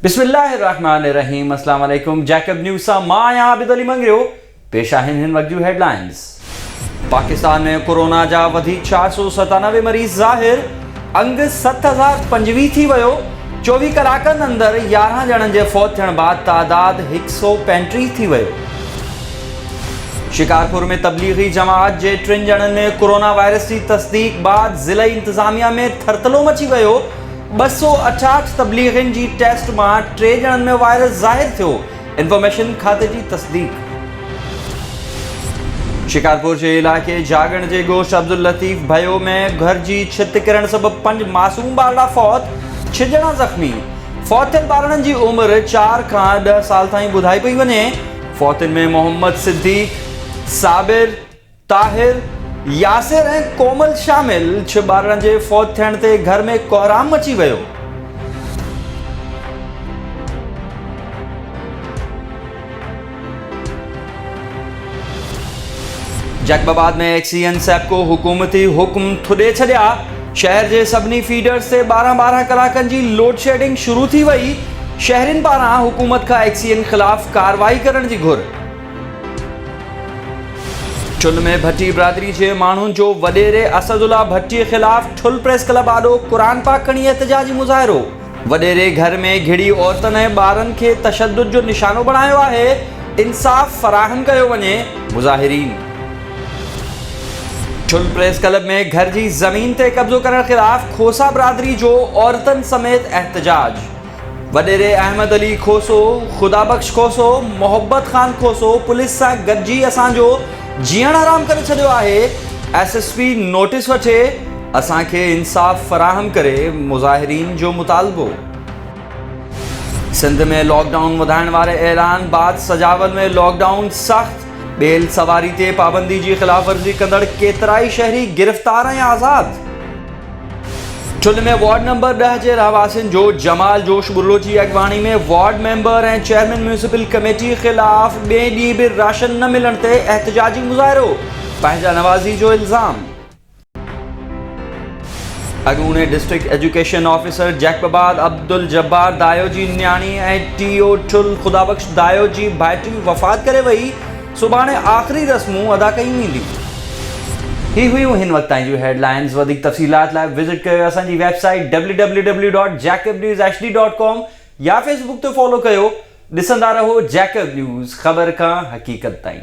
बिस्मिल्लाहिर्रहमानिर्रहीम। अस्सलाम वालेकुम। जैकब न्यूज़ सां मां आहियां आबिद अली मंगरियो। पेश आहिनि हिन वक्त जूं हेडलाइंस। पाकिस्तान में कोरोना जा वधीक 497 मरीज़ ज़ाहिर। अंग 7025 थी वियो। 24 कलाकनि अंदरि 11 ॼणनि जे फौत थियण बाद तादाद 135 थी वियो। शिकारपुर में तबलीगी जमात जे 3 ॼणनि में कोरोना वायरस की तस्दीक बाद ज़िला इंतजामिया में थरथलो मची वियो। 268 तबलीगिन जी टेस्ट मां 3 ॼणनि में वायरस ज़ाहिर थियो। इंफॉर्मेशन खाते जी तस्दीक। शिकारपुर के इलाके जागण के गोश्त अब्दुल लतीफ़ भयो में घर की छित किरण सबब 5 मासूम बारड़ा फौत, 6 ॼणा ज़ख्मी। फौत थियल बारड़नि जी उम्र 4 खां 10 साल ताईं ॿुधाई पई वञे। फौतन में मोहम्मद सिद्दीक, साबिर, ताहिर, यासिर ऐं कोमल शामिल। 6 बारड़नि जे फौत थियण ते घर में कोहराम मची वियो। जैकबाबाद में एक्सीएन सैपको हुकूमती हुक्म थुॾे छॾिया। शहर के सभिनी फीडर्स से 12-12 कलाकनि जी लोड शेडिंग शुरू थी वई। शहरिन पारां हुकूमत का एक्सीएन खिलाफ कार्रवाई करण की घुर। चुन में भट्टी बिरादरी के माण्हुनि जो वडेरे असदुल्ला भट्टी खिलाफ ठुल प्रेस क्लब आॾो कुरान पाक खणी एहतजाजी मुज़ाहिरो। वडेरे घर में घिड़ी औरतन ऐं ॿारनि खे तशद्दुद जो निशानो बणायो आहे। इंसाफ़ फराहम कयो वञे मुज़ाहिरीन। ठुल प्रेस क्लब में घर की जमीन ते कब्जो करण खिलाफ खोसा बिरादरी जो औरतन समेत एहतजाज। वडेरे अहमद अली खोसो, खुदाबख्श खोसो, मोहब्बत खान खोसो पुलिस से गॾिजी असांजो जीअण हराम करे छॾियो आहे। एसएसपी नोटिस वठे, असांखे इंसाफ़ फराहम करे मुज़ाहिरीन जो मुतालबो। सिंध में लॉकडाउन वधाइण वारे ऐलान बाद सजावल में लॉकडाउन सख्त। बेल सवारी ते पाबंदी की खिलाफ वर्जी कंदड़ केतराई शहरी गिरफ्तार ऐं आज़ाद। ठुल में वार्ड नंबर 10 के रहवासिन जो जमाल जोश बुर्लो की अगवानी में वार्ड मेंबर और चेयरमैन म्यूनिसिपल कमेटी खिलाफ बे डी भी राशन न मिलण ते एहतजाजी मुजाहरो, पंहिंजा नवाजी जो इल्जाम। अगूने district education officer Jacobabad Abdul Jabbar Dayo जी न्याणी ऐं टीओ ठुल खुदाबख्श दायो जी भाइटी वफ़ात करे वई। सुभाणे आखिरी रस्मूं अदा कयूं वेंदियूं। ही हुयूं हिन वक्त ताईं जूं हेडलाइंस। वधीक तफ़सीलात लाइ विज़िट कयो असांजी वेबसाइट www.jacobnews.hd.com या फेसबुक ते फॉलो कयो। ॾिसंदा रहो जैकब न्यूज़, ख़बर खां हक़ीक़त ताईं।